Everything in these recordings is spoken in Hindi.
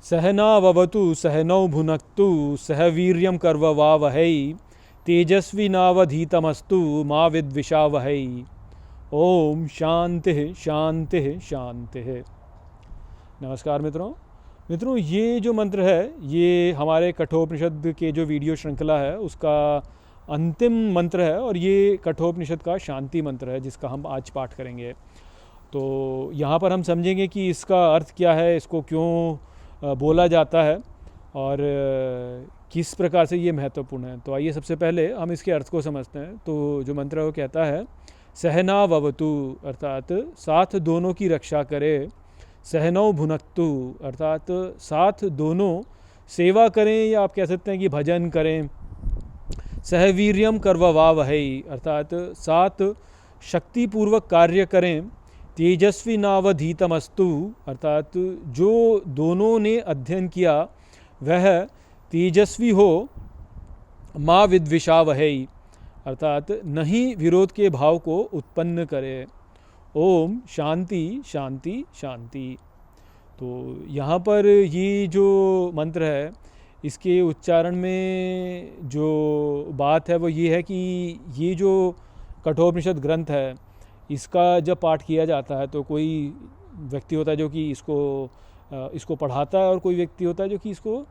सहनाववतु सहनौ भुनक्तु सह वीर्यं कर्ववावहै तेजस्विनावधीतमस्तु मा विद्विषावहै। ओम शांति शांति शांति। नमस्कार मित्रों, ये जो मंत्र है ये हमारे कठोपनिषद के जो वीडियो श्रृंखला है उसका अंतिम मंत्र है और ये कठोपनिषद का शांति मंत्र है जिसका हम आज पाठ करेंगे। तो यहाँ पर हम समझेंगे कि इसका अर्थ क्या है, इसको क्यों बोला जाता है और किस प्रकार से ये महत्वपूर्ण है। तो आइए सबसे पहले हम इसके अर्थ को समझते हैं। तो जो मंत्र है वो कहता है सहनाववतु अर्थात साथ दोनों की रक्षा करे, सहनौ भुनक्तु अर्थात साथ दोनों सेवा करें या आप कह सकते हैं कि भजन करें, सहवीर्यम कर्ववावहै अर्थात साथ शक्तिपूर्वक कार्य करें, तेजस्वी नावधीतमस्तु अर्थात जो दोनों ने अध्ययन किया वह तेजस्वी हो, मा विद्विषावहै अर्थात नहीं विरोध के भाव को उत्पन्न करे। ओम शांति शांति शांति। तो यहाँ पर ये जो मंत्र है इसके उच्चारण में जो बात है वो ये है कि ये जो कठोपनिषद ग्रंथ है इसका जब पाठ किया जाता है तो कोई व्यक्ति होता है जो कि इसको पढ़ाता है और कोई व्यक्ति होता है जो कि इसको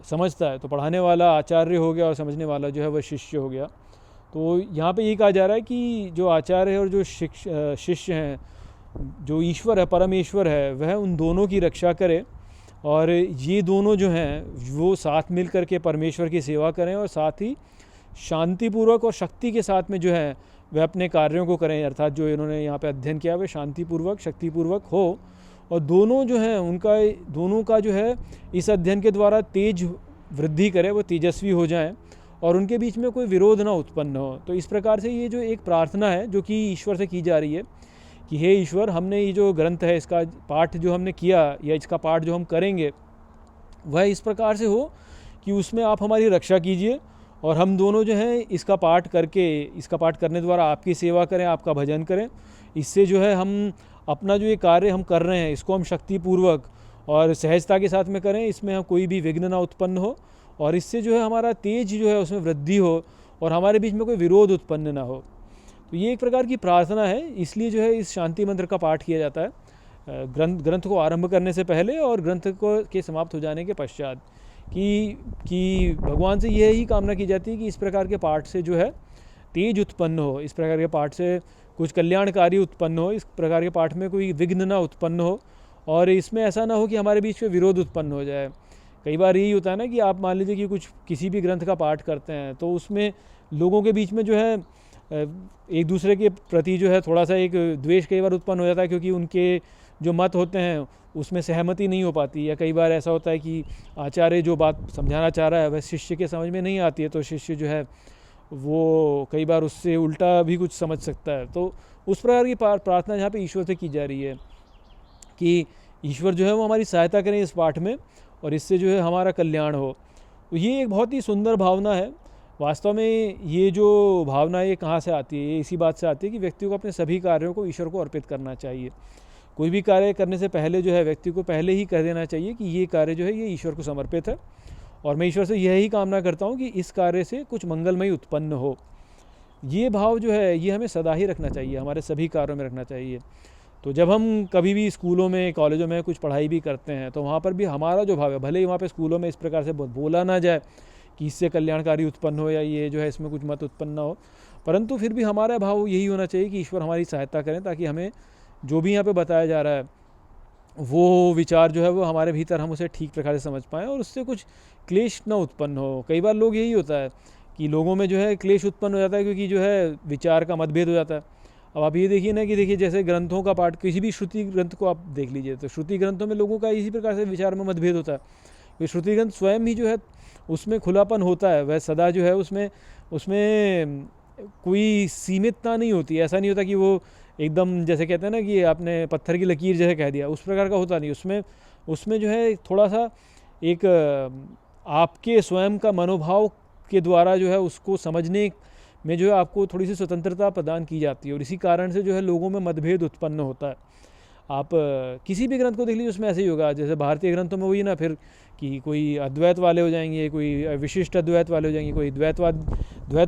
समझता है। तो पढ़ाने वाला आचार्य हो गया और समझने वाला जो है वह शिष्य हो गया। तो यहाँ पे ये कहा जा रहा है कि जो आचार्य है और जो शिष्य हैं, जो ईश्वर है परमेश्वर है, वह उन दोनों की रक्षा करे और ये दोनों जो हैं वो साथ मिल कर के परमेश्वर की सेवा करें और साथ ही शांतिपूर्वक और शक्ति के साथ में जो है वह अपने कार्यों को करें। अर्थात जो इन्होंने यहाँ पे अध्ययन किया वह शांतिपूर्वक शक्तिपूर्वक हो और दोनों जो हैं दोनों का जो है इस अध्ययन के द्वारा तेज वृद्धि करे, वो तेजस्वी हो जाएं और उनके बीच में कोई विरोध ना उत्पन्न हो। तो इस प्रकार से ये जो एक प्रार्थना है जो कि ईश्वर से की जा रही है कि हे ईश्वर, हमने ये जो ग्रंथ है इसका पाठ जो हमने किया या इसका पाठ जो हम करेंगे वह इस प्रकार से हो कि उसमें आप हमारी रक्षा कीजिए और हम दोनों जो हैं इसका पाठ करने द्वारा आपकी सेवा करें, आपका भजन करें। इससे जो है हम अपना जो ये कार्य हम कर रहे हैं इसको हम शक्तिपूर्वक और सहजता के साथ में करें, इसमें हम कोई भी विघ्न ना उत्पन्न हो और इससे जो है हमारा तेज जो है उसमें वृद्धि हो और हमारे बीच में कोई विरोध उत्पन्न ना हो। तो ये एक प्रकार की प्रार्थना है, इसलिए जो है इस शांति मंत्र का पाठ किया जाता है ग्रंथ को आरंभ करने से पहले और ग्रंथ के समाप्त हो जाने के पश्चात कि भगवान से यही कामना की जाती है कि इस प्रकार के पाठ से जो है तेज उत्पन्न हो, इस प्रकार के पाठ से कुछ कल्याणकारी उत्पन्न हो, इस प्रकार के पाठ में कोई विघ्न ना उत्पन्न हो और इसमें ऐसा ना हो कि हमारे बीच में विरोध उत्पन्न हो जाए। कई बार यही होता है ना कि आप मान लीजिए कि किसी भी ग्रंथ का पाठ करते हैं तो उसमें लोगों के बीच में जो है एक दूसरे के प्रति जो है थोड़ा सा एक द्वेष कई बार उत्पन्न हो जाता है क्योंकि उनके जो मत होते हैं उसमें सहमति नहीं हो पाती, या कई बार ऐसा होता है कि आचार्य जो बात समझाना चाह रहा है वह शिष्य के समझ में नहीं आती है तो शिष्य जो है वो कई बार उससे उल्टा भी कुछ समझ सकता है। तो उस प्रकार की प्रार्थना यहाँ पे ईश्वर से की जा रही है कि ईश्वर जो है वो हमारी सहायता करें इस पाठ में और इससे जो है हमारा कल्याण हो। तो ये एक बहुत ही सुंदर भावना है। वास्तव में ये जो भावना है ये कहाँ से आती है? ये इसी बात से आती है कि व्यक्ति को अपने सभी कार्यों को ईश्वर को अर्पित करना चाहिए। कोई भी कार्य करने से पहले जो है व्यक्ति को पहले ही कह देना चाहिए कि ये कार्य जो है ये ईश्वर को समर्पित है और मैं ईश्वर से यही कामना करता हूँ कि इस कार्य से कुछ मंगलमय उत्पन्न हो। ये भाव जो है ये हमें सदा ही रखना चाहिए, हमारे सभी कार्यों में रखना चाहिए। तो जब हम कभी भी स्कूलों में कॉलेजों में कुछ पढ़ाई भी करते हैं तो वहाँ पर भी हमारा जो भाव है, भले ही वहाँ पे स्कूलों में इस प्रकार से बोला ना जाए कि इससे कल्याणकारी उत्पन्न हो या ये जो है इसमें कुछ मत उत्पन्न ना हो, परंतु फिर भी हमारा भाव यही होना चाहिए कि ईश्वर हमारी सहायता करें ताकि हमें जो भी यहाँ पे बताया जा रहा है वो विचार जो है वो हमारे भीतर हम उसे ठीक प्रकार से समझ पाएँ और उससे कुछ क्लेश ना उत्पन्न हो। कई बार लोग यही होता है कि लोगों में जो है क्लेश उत्पन्न हो जाता है क्योंकि जो है विचार का मतभेद हो जाता है। अब आप ये देखिए ना कि देखिए जैसे ग्रंथों का पाठ, किसी भी श्रुति ग्रंथ को आप देख लीजिए तो श्रुति ग्रंथों में लोगों का इसी प्रकार से विचार में मतभेद होता है। तो श्रुति ग्रंथ स्वयं ही जो है उसमें खुलापन होता है, वह सदा जो है उसमें कोई सीमितता नहीं होती। ऐसा नहीं होता कि वो एकदम जैसे कहते हैं ना कि आपने पत्थर की लकीर जैसे कह दिया, उस प्रकार का होता नहीं। उसमें जो है थोड़ा सा एक आपके स्वयं का मनोभाव के द्वारा जो है उसको समझने में जो है आपको थोड़ी सी स्वतंत्रता प्रदान की जाती है और इसी कारण से जो है लोगों में मतभेद उत्पन्न होता है। आप किसी भी ग्रंथ को देख लीजिए, उसमें ऐसे ही होगा। जैसे भारतीय ग्रंथों में वही ना, फिर कि कोई अद्वैत वाले हो जाएंगे, कोई विशिष्ट अद्वैत वाले हो जाएंगे, कोई द्वैत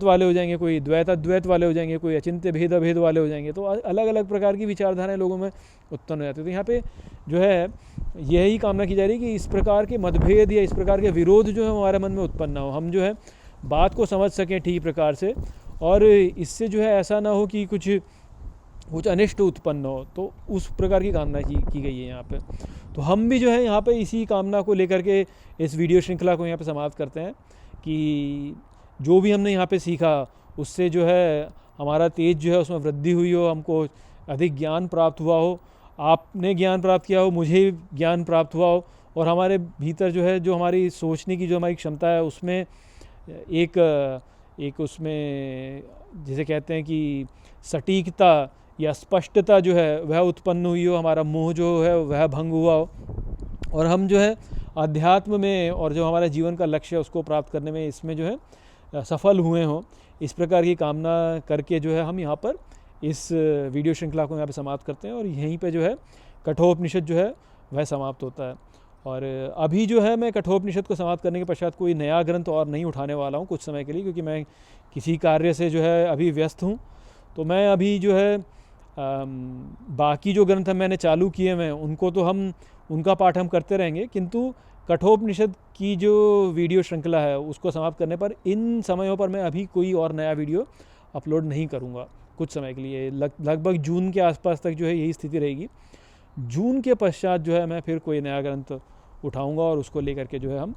वाले हो जाएंगे, कोई द्वैत अद्वैत वाले हो जाएंगे, कोई अचिंत्य भेद अभेद वाले हो जाएंगे। तो अलग अलग प्रकार की विचारधाराएं लोगों में उत्पन्न हो जाती है। तो यहाँ पे जो है यही कामना की जा रही है कि इस प्रकार के मतभेद या इस प्रकार के विरोध जो है हमारे मन में उत्पन्न ना हो, हम जो है बात को समझ सकें ठीक प्रकार से, और इससे जो है ऐसा ना हो कि कुछ अनिष्ट उत्पन्न हो। तो उस प्रकार की कामना की गई है यहाँ पे। तो हम भी जो है यहाँ पे इसी कामना को लेकर के इस वीडियो श्रृंखला को यहाँ पे समाप्त करते हैं कि जो भी हमने यहाँ पे सीखा उससे जो है हमारा तेज जो है उसमें वृद्धि हुई हो, हमको अधिक ज्ञान प्राप्त हुआ हो, आपने ज्ञान प्राप्त किया हो, मुझे ज्ञान प्राप्त हुआ हो, और हमारे भीतर जो है जो हमारी सोचने की जो हमारी क्षमता है उसमें एक उसमें जिसे कहते हैं कि सटीकता या स्पष्टता जो है वह उत्पन्न हुई हो, हमारा मोह जो है वह भंग हुआ हो, और हम जो है अध्यात्म में और जो हमारा जीवन का लक्ष्य है उसको प्राप्त करने में इसमें जो है सफल हुए हों। इस प्रकार की कामना करके जो है हम यहाँ पर इस वीडियो श्रृंखला को यहाँ पे समाप्त करते हैं, और यहीं पे जो है कठोपनिषद जो है वह समाप्त होता है। और अभी जो है मैं कठोपनिषद को समाप्त करने के पश्चात कोई नया ग्रंथ और नहीं उठाने वाला हूँ कुछ समय के लिए, क्योंकि मैं किसी कार्य से जो है अभी व्यस्त हूँ। तो मैं अभी जो है बाकी जो ग्रंथ मैंने चालू किए हैं उनको तो हम उनका पाठ हम करते रहेंगे, किंतु कठोपनिषद की जो वीडियो श्रृंखला है उसको समाप्त करने पर इन समयों पर मैं अभी कोई और नया वीडियो अपलोड नहीं करूँगा कुछ समय के लिए। लगभग जून के आसपास तक जो है यही स्थिति रहेगी। जून के पश्चात जो है मैं फिर कोई नया ग्रंथ उठाऊंगा और उसको लेकर के जो है हम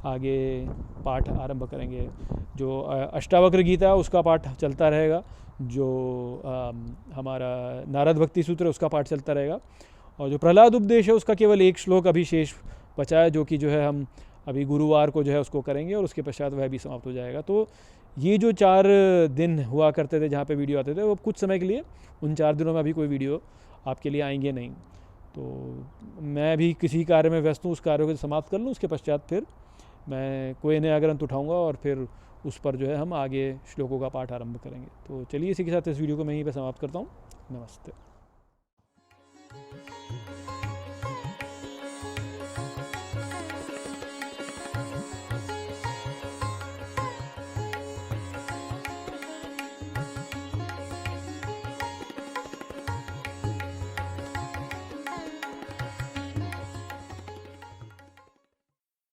आगे पाठ आरंभ करेंगे। जो अष्टावक्र गीता है उसका पाठ चलता रहेगा, जो हमारा नारद भक्ति सूत्र है उसका पाठ चलता रहेगा, और जो प्रहलाद उपदेश है उसका केवल एक श्लोक अभी शेष बचा है, जो कि जो है हम अभी गुरुवार को जो है उसको करेंगे, और उसके पश्चात वह भी समाप्त हो जाएगा। तो ये जो 4 दिन हुआ करते थे जहाँ पे वीडियो आते थे, वो कुछ समय के लिए उन 4 दिनों में अभी कोई वीडियो आपके लिए आएंगे नहीं। तो मैं भी किसी कार्य में व्यस्त हूँ, उस कार्य को समाप्त कर लूँ, उसके पश्चात फिर मैं कोई नया ग्रंथ उठाऊँगा और फिर उस पर जो है हम आगे श्लोकों का पाठ आरंभ करेंगे। तो चलिए इसी के साथ इस वीडियो को मैं यहीं पे समाप्त करता हूँ। नमस्ते।